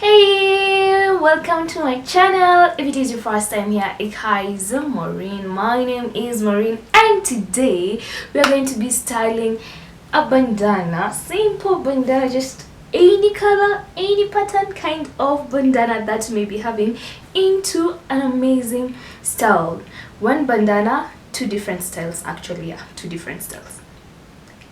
Hey, welcome to my channel. If it is your first time here, hi, is Maureen. My name is Maureen, and today we are going to be styling a bandana. Simple bandana, just any color, any pattern kind of bandana that you may be having into an amazing style. One bandana, two different styles. Actually, yeah, two different styles.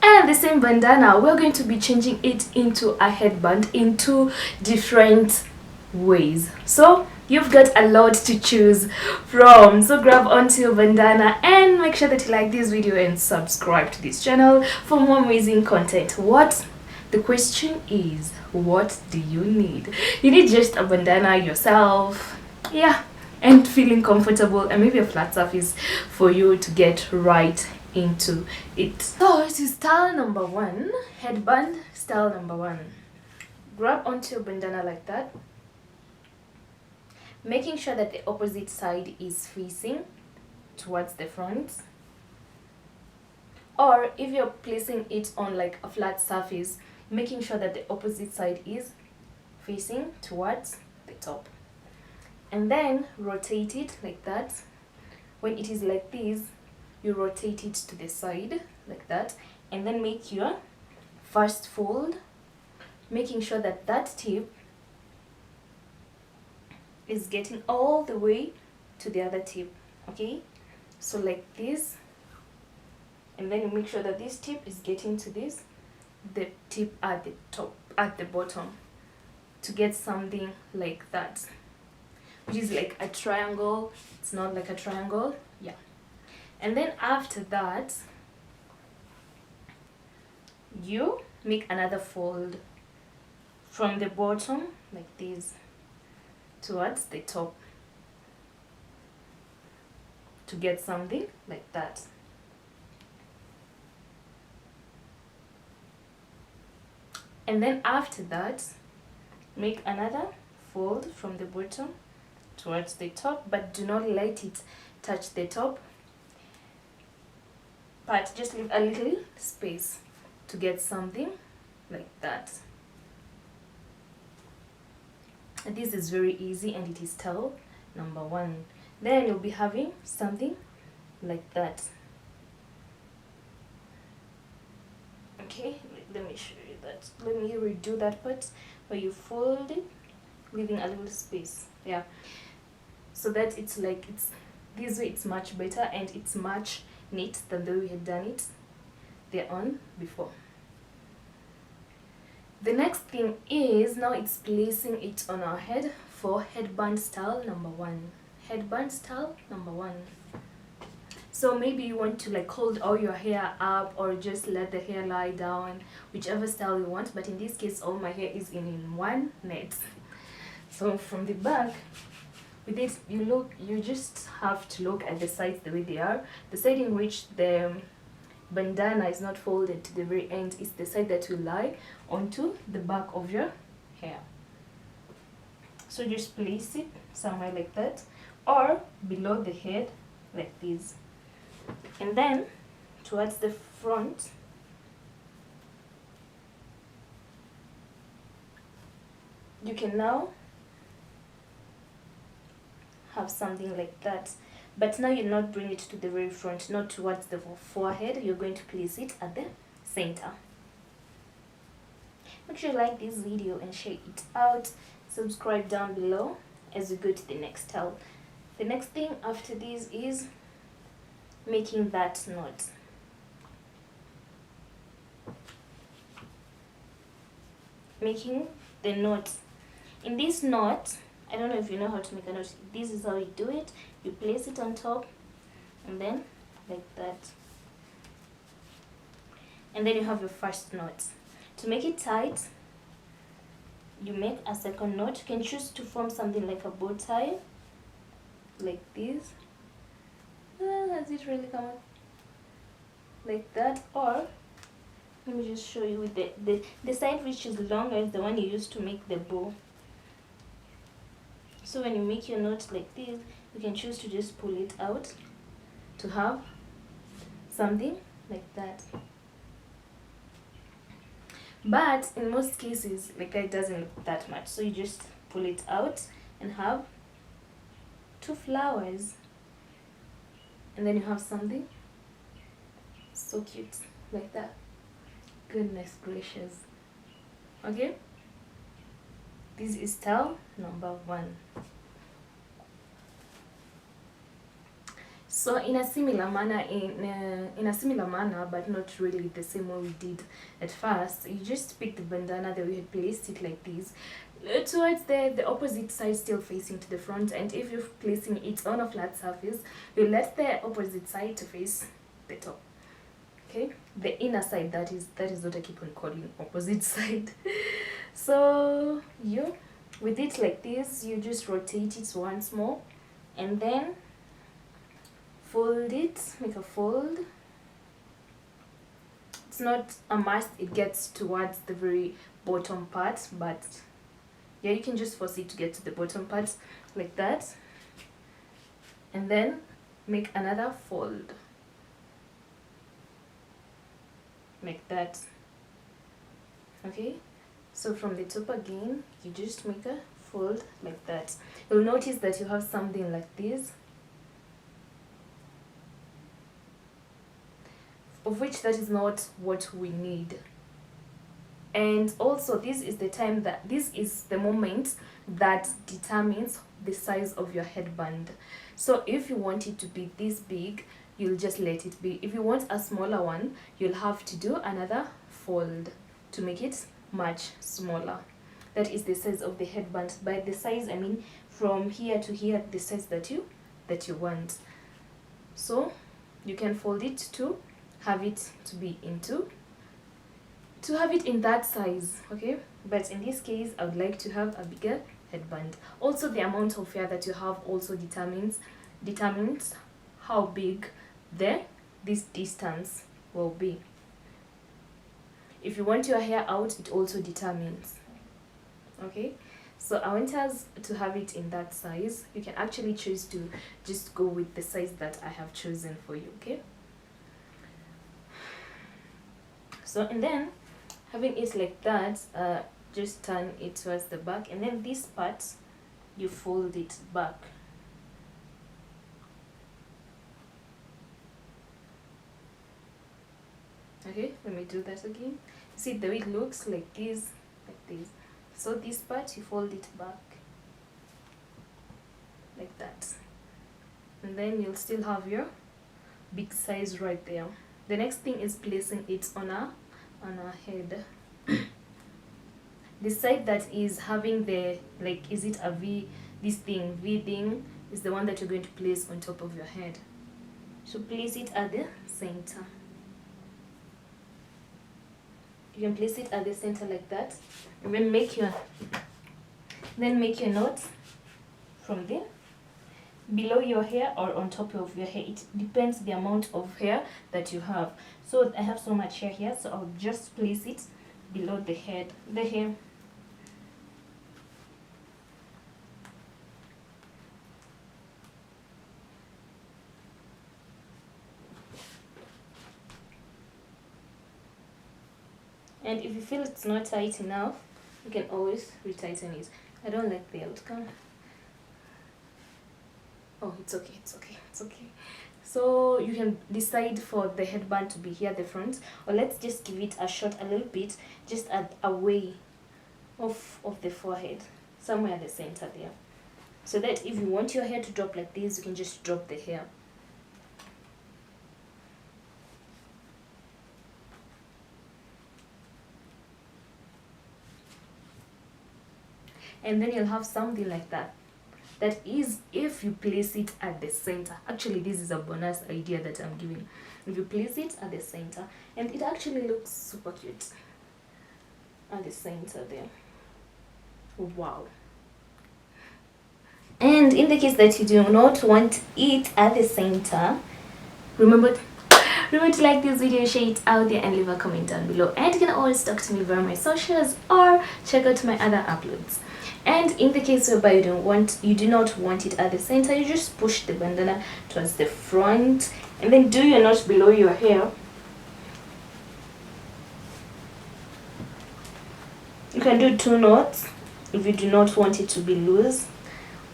And the same bandana, we're going to be changing it into a headband in two different ways. So you've got a lot to choose from. So grab onto your bandana and make sure that you like this video and subscribe to this channel for more amazing content. The question is, what do you need? You need just a bandana yourself, yeah, and feeling comfortable, and maybe a flat surface for you to get right into it. So to style number one, headband style number one, grab onto your bandana like that, making sure that the opposite side is facing towards the front, or if you're placing it on like a flat surface, making sure that the opposite side is facing towards the top, and then rotate it like that. When it is like this, you rotate it to the side like that, and then make your first fold, making sure that that tip is getting all the way to the other tip. Okay, so like this, and then you make sure that this tip is getting to this, the tip at the top, at the bottom, to get something like that, which is like a triangle. It's not like a triangle, yeah. And then after that, you make another fold from the bottom like this towards the top to get something like that. And then after that, make another fold from the bottom towards the top, but do not let it touch the top, but just leave a little space to get something like that. And this is very easy, and it is style number one. Then you'll be having something like that. Okay, let me show you that. Let me redo that part where you fold it, leaving a little space, yeah, so that it's like, it's this way, it's much better and it's much neat than the way we had done it there on before. The next thing is, now it's placing it on our head for headband style number one. Headband style number one. So maybe you want to like hold all your hair up, or just let the hair lie down, whichever style you want, but in this case all my hair is in one net. So from the back, with it, you just have to look at the sides the way they are. The side in which the bandana is not folded to the very end is the side that will lie onto the back of your hair. So just place it somewhere like that, or below the head like this, and then towards the front, you can now have something like that. But now you'll not bring it to the very front, not towards the forehead. You're going to place it at the center. Make sure you like this video and share it out. Subscribe down below as we go to the next style. The next thing after this is making that knot. Making the knot. In this knot, I don't know if you know how to make a knot. This is how you do it. You place it on top, and then like that. And then you have your first knot. To make it tight, you make a second knot. You can choose to form something like a bow tie, like this. Has it really come up? Like that. Or let me just show you with the side which is longer is the one you use to make the bow. So when you make your knot like this, you can choose to just pull it out to have something like that. But in most cases, like that, it doesn't look that much, so you just pull it out and have 2 flowers, and then you have something so cute like that. Goodness gracious. Okay, this is style number 1. So in a similar manner, but not really the same way we did at first, you just pick the bandana that we had placed it like this, towards the opposite side, still facing to the front. And if you're placing it on a flat surface, you let the opposite side to face the top. Okay, the inner side, that is what I keep on calling opposite side. So you, with it like this, you just rotate it once more, and then fold it, make a fold. It's not a must it gets towards the very bottom part, but yeah, you can just force it to get to the bottom part like that, and then make another fold like that. Okay, so from the top again, you just make a fold like that. You'll notice that you have something like this, of which that is not what we need. And also, this is the moment that determines the size of your headband. So if you want it to be this big, you'll just let it be. If you want a smaller one, you'll have to do another fold to make it much smaller. That is the size of the headband. By the size, I mean from here to here, the size that you want. So you can fold it to have it to be have it in that size. Okay, but in this case, I would like to have a bigger headband. Also, the amount of hair that you have also determines how big this distance will be. If you want your hair out, it also determines. Okay, so I want us to have it in that size. You can actually choose to just go with the size that I have chosen for you. Okay, so and then having it like that, just turn it towards the back, and then this part you fold it back. Okay, let me do that again. See the way it looks like this. So this part you fold it back like that, and then you'll still have your big size right there. The next thing is placing it on our head. The side that is having the, like, is it a V, this thing, V thing, is the one that you're going to place on top of your head. So place it at the center. You can place it at the center like that, and then make your knot from there, below your hair or on top of your hair. It depends the amount of hair that you have. So I have so much hair here, so I'll just place it below the hair. And if you feel it's not tight enough, you can always retighten it. I don't like the outcome. Oh, it's okay. So you can decide for the headband to be here at the front, or let's just give it a shot a little bit, just away of the forehead, somewhere at the center there, so that if you want your hair to drop like this, you can just drop the hair. And then you'll have something like that. That is, if you place it at the center. Actually, this is a bonus idea that I'm giving. If you place it at the center, and it actually looks super cute at the center there. Wow. And in the case that you do not want it at the center, remember to like this video, share it out there, and leave a comment down below. And you can always talk to me via my socials or check out my other uploads. And in the case whereby you do not want it at the center, you just push the bandana towards the front, and then do your knot below your hair. You can do 2 knots if you do not want it to be loose,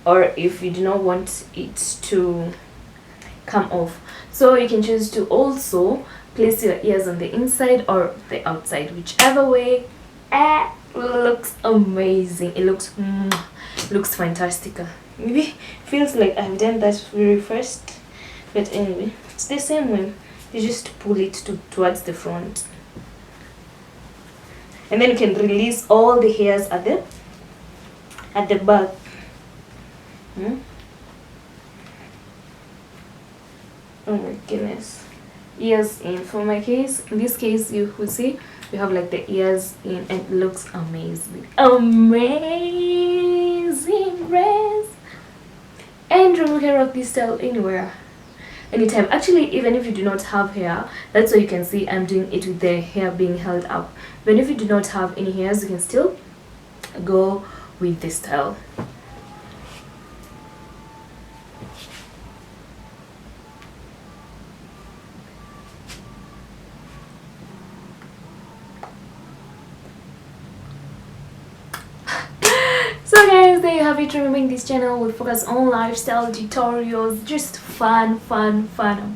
or if you do not want it to come off. So you can choose to also place your ears on the inside or the outside, whichever way. Looks amazing. It looks fantastic. Maybe feels like I've done that very first, but anyway, it's the same way. You just pull it towards the front, and then you can release all the hairs at the back. Oh my goodness. Ears in. For my case, in this case, you will see we have like the ears in, and it looks amazing. Amazing grace. And remember, you can rock this style anywhere, anytime. Actually, even if you do not have hair, that's why you can see I'm doing it with the hair being held up. But if you do not have any hairs, you can still go with this style. So guys, there you have it. Remembering this channel will focus on lifestyle tutorials, just fun,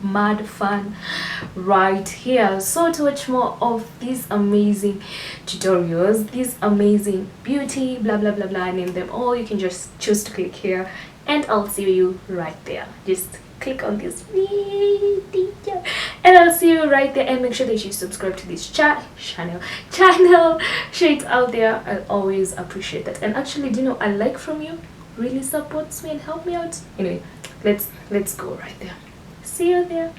mad fun right here. So to watch more of these amazing tutorials, these amazing beauty, blah blah blah blah, name them all, you can just choose to click here, and I'll see you right there. Just click on this video and I'll see you right there. And make sure that you subscribe to this channel, share it out there. I'll always appreciate that. And actually, do you know, a like from you really supports me and help me out. Anyway, let's go right there. See you there.